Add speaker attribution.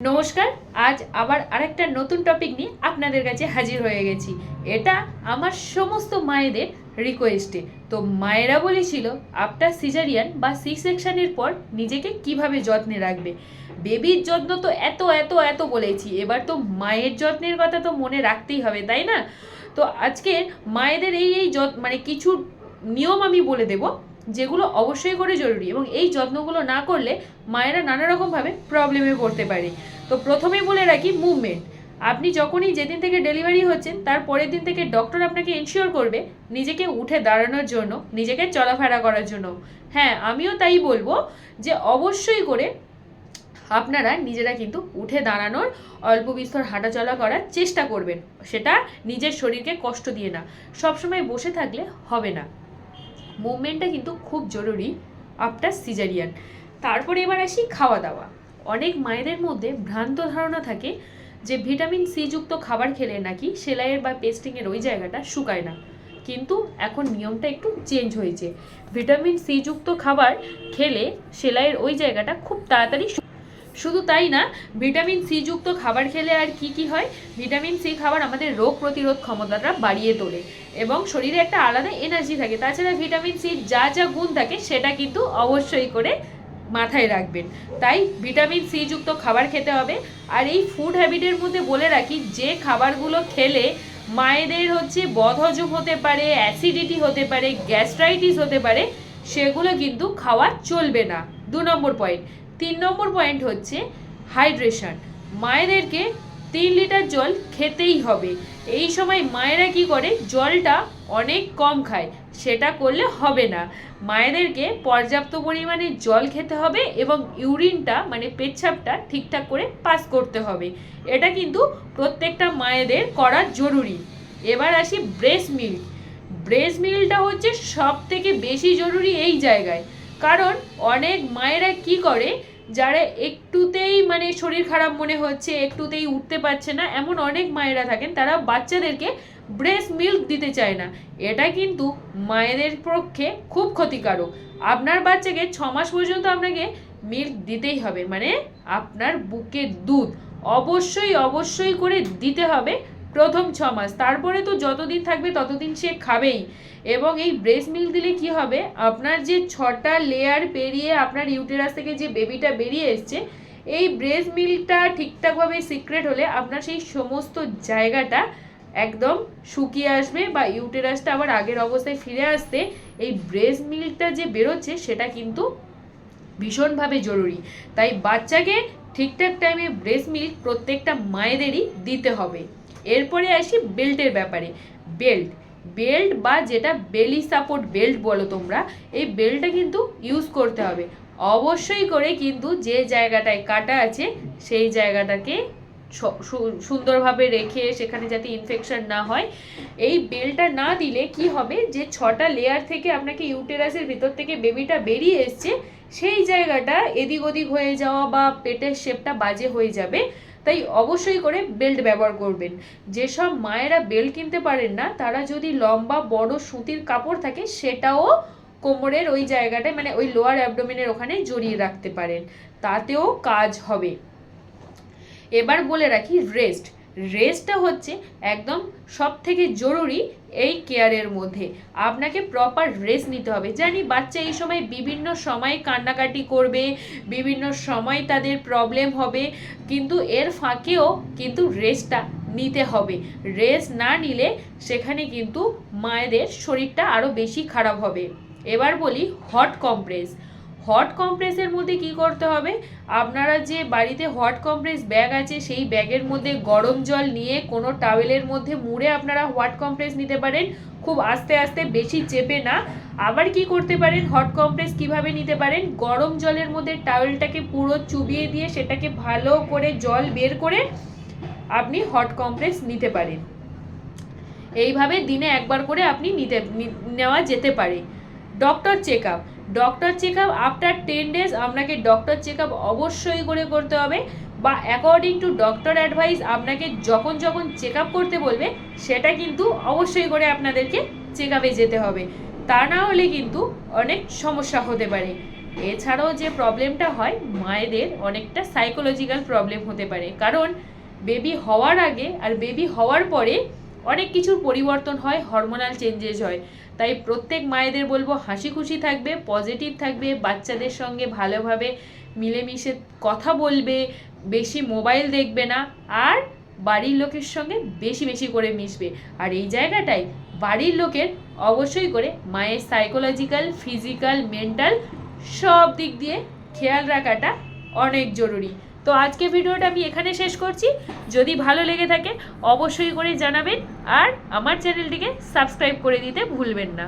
Speaker 1: নমস্কার। আজ আবার আরেকটা নতুন টপিক নিয়ে আপনাদের কাছে হাজির হয়ে গেছি। এটা আমার সমস্ত মায়েদের রিকোয়েস্টে। তো মায়েরা বলেছিল আফটার সিজারিয়ান বা সি সেকশনের পর নিজেকে কিভাবে যত্নে রাখবে। বেবির যত্ন তো এত এত এত বলেছি, এবার তো মায়ের যত্নের কথা তো মনে রাখতেই হবে, তাই না? তো আজকে মায়েদের এই কিছু নিয়ম আমি বলে দেবো, যেগুলো অবশ্যই করে জরুরি, এবং এই যত্নগুলো না করলে মায়েরা নানা রকমভাবে প্রবলেমে পড়তে পারে। তো প্রথমেই বলে রাখি, মুভমেন্ট। আপনি যখনই যেদিন থেকে ডেলিভারি হচ্ছেন তার পরের দিন থেকে ডক্টর আপনাকে এনশিওর করবে নিজেকে উঠে দাঁড়ানোর জন্য, নিজেকে চলাফেরা করার জন্য। হ্যাঁ, আমিও তাই বলবো যে অবশ্যই করে আপনারা নিজেরা কিন্তু উঠে দাঁড়ানোর, অল্প বিস্তর হাঁটাচলা করার চেষ্টা করবেন। সেটা নিজের শরীরকে কষ্ট দিয়ে না। সবসময় বসে থাকলে হবে না, মুভমেন্টটা কিন্তু খুব জরুরি আফটার সিজারিয়ান। তারপরে এবার আসি খাওয়া দাওয়া। অনেক মায়েদের মধ্যে ভ্রান্ত ধারণা থাকে যে ভিটামিন সি যুক্ত খাবার খেলে নাকি সেলাইয়ের বা পেস্টিংয়ের ওই জায়গাটা শুকায় না, কিন্তু এখন নিয়মটা একটু চেঞ্জ হয়েছে। ভিটামিন সি যুক্ত খাবার খেলে সেলাইয়ের ওই জায়গাটা খুব তাড়াতাড়ি, শুধু তাই না, ভিটামিন সি যুক্ত খাবার খেলে আর কি কি হয়, ভিটামিন সি খাবার আমাদের রোগ প্রতিরোধ ক্ষমতাটা বাড়িয়ে তোলে এবং শরীরে একটা আলাদা এনার্জি থাকে। তাছাড়া ভিটামিন সি যা যা গুণ থাকে সেটা কিন্তু অবশ্যই করে মাথায় রাখবেন। তাই ভিটামিন সি যুক্ত খাবার খেতে হবে। আর এই ফুড হ্যাবিটের মধ্যে বলে রাখি, যে খাবারগুলো খেলে মায়েদের বদহজম হতে পারে, অ্যাসিডিটি হতে পারে, গ্যাস্ট্রাইটিস হতে পারে, সেগুলো কিন্তু খাওয়া চলবে না। 2 নম্বর পয়েন্ট। 3 নম্বর পয়েন্ট হচ্ছে হাইড্রেশন। মায়েদেরকে 3 লিটার জল খেতেই হবে। এই সময় মায়েরা কি করে, জলটা অনেক কম খায়, সেটা করলে হবে না। মায়েদেরকে পর্যাপ্ত পরিমাণে জল খেতে হবে এবং ইউরিনটা পেচ্ছাপটা ঠিকঠাক করে পাস করতে হবে। এটা কিন্তু প্রত্যেকটা মায়েদের করা জরুরি। এবার আসি ব্রেস্ট মিল্ক। ব্রেস্ট মিল্কটা হচ্ছে সব থেকে বেশি জরুরি এই জায়গায়। কারণ অনেক মায়েরা কি করে, যারা একটুতেই শরীর খারাপ মনে হচ্ছে, একটুতেই উঠতে পারছে না, এমন অনেক মায়েরা থাকেন, তারা বাচ্চাদেরকে ব্রেস্ট মিল্ক দিতে চায় না। এটা কিন্তু মায়েদের পক্ষে খুব ক্ষতিকারক। আপনার বাচ্চাকে 6 মাস পর্যন্ত আপনাকে মিল্ক দিতেই হবে, আপনার বুকের দুধ অবশ্যই অবশ্যই করে দিতে হবে প্রথম 6 মাস। তারপরে তো যতদিন থাকবে ততদিন সে খাবেই। এবং এই ব্রেস্ট মিল্ক দিলে কি হবে, আপনার যে 6টা লেয়ার পেরিয়ে আপনার ইউটেরাস থেকে যে বেবিটা বেরিয়ে এসছে, এই ব্রেস্ট মিল্কটা ঠিকঠাকভাবে সিক্রেট হলে আপনার সেই সমস্ত জায়গাটা একদম শুকিয়ে আসবে, বা ইউটেরাসটা আবার আগের অবস্থায় ফিরে আসতে এই ব্রেস্ট মিল্কটা যে বেরোচ্ছে সেটা কিন্তু ভীষণভাবে জরুরি। তাই বাচ্চাকে ঠিকঠাক টাইমে ব্রেস্ট মিল্ক প্রত্যেকটা মায়েদেরই দিতে হবে। এরপরে আসি বেল্টের ব্যাপারে। বেল্ট বেল্ট বা যেটা বেলি সাপোর্ট বেল্ট বলো তোমরা, এই বেল্টটা কিন্তু ইউজ করতে হবে অবশ্যই করে, কিন্তু যে জায়গাটায় কাটা আছে সেই জায়গাটাকে সুন্দরভাবে রেখে, সেখানে যাতে ইনফেকশন না হয়। এই বেল্টটা না দিলে কি হবে, যে 6টা লেয়ার থেকে আপনাকে ইউটেরাসের ভিতর থেকে বেবিটা বেরিয়ে এসছে, সেই জায়গাটা এদিক ওদিক হয়ে যাওয়া বা পেটের শেপটা বাজে হয়ে যাবে। তাই অবশ্যই করে বেল্ট ব্যবহার করবেন। যেসব মায়েরা বেল্ট কিনতে পারেন না, তারা যদি লম্বা বড় সুতির কাপড় থাকে সেটাও কোমরের ওই জায়গাটায়, ওই লোয়ার অ্যাবডোমেনের ওখানে জড়িয়ে রাখতে পারেন, তাতেও কাজ হবে। এবার বলে রাখি রেস্ট। রেস্টটা হচ্ছে একদম সব থেকে জরুরি এই কেয়ারের মধ্যে। আপনাকে প্রপার রেস্ট নিতে হবে। জানি বাচ্চা এই সময় বিভিন্ন সময় কান্নাকাটি করবে, বিভিন্ন সময় তাদের প্রবলেম হবে, কিন্তু এর ফাঁকেও কিন্তু রেস্টটা নিতে হবে। রেস্ট না নিলে সেখানে কিন্তু মায়েদের শরীরটা আরও বেশি খারাপ হবে। এবার বলি হট কম্প্রেস। হট কম্প্রেসের মধ্যে কি করতে হবে, আপনারা যে বাড়িতে হট কম্প্রেস ব্যাগ আছে সেই ব্যাগের মধ্যে গরম জল নিয়ে কোনো টাওয়েলের মধ্যে মুড়ে আপনারা হট কম্প্রেস নিতে পারেন, খুব আস্তে আস্তে, বেশি চেপে না। আবার কি করতে পারেন, হট কম্প্রেস কিভাবে নিতে পারেন, গরম জলের মধ্যে টাওয়েলটাকে পুরো চুবিয়ে দিয়ে সেটাকে ভালো করে জল বের করে আপনি হট কম্প্রেস নিতে পারেন। এইভাবে দিনে একবার করে আপনি নেওয়া যেতে পারে। Doctor check up. Doctor check up after 10 days আপনাকে ডক্টর চেক আপ অবশ্যই করে করতে হবে, বা অ্যাকর্ডিং টু ডক্টর অ্যাডভাইস আপনাকে যখন যখন চেক আপ করতে বলবে সেটা কিন্তু অবশ্যই করে আপনাদেরকে চেক আপে যেতে হবে। তা না হলে কিন্তু অনেক সমস্যা হতে পারে। এছাড়াও যে প্রবলেমটা হয় মায়েদের অনেকটা সাইকোলজিক্যাল প্রবলেম হতে পারে, কারণ বেবি হওয়ার আগে আর বেবি হওয়ার পরে অনেক কিছুর পরিবর্তন হয়, হরমোনাল চেঞ্জেস হয়। তাই প্রত্যেক মায়েদের বলবো হাসি খুশি থাকবে, পজিটিভ থাকবে, বাচ্চাদের সঙ্গে ভালোভাবে মিলেমিশে কথা বলবে, বেশি মোবাইল দেখবে না, আর বাড়ির লোকের সঙ্গে বেশি বেশি করে মিশবে। আর এই জায়গাটায় বাড়ির লোকের অবশ্যই করে মায়ের সাইকোলজিক্যাল, ফিজিক্যাল, মেন্টাল সব দিক দিয়ে খেয়াল রাখাটা অনেক জরুরি। তো আজকে ভিডিওটা আমি এখানে শেষ করছি। যদি ভালো লেগে থাকে অবশ্যই করে জানাবেন, আর আমার চ্যানেলটিকে সাবস্ক্রাইব করে দিতে ভুলবেন না।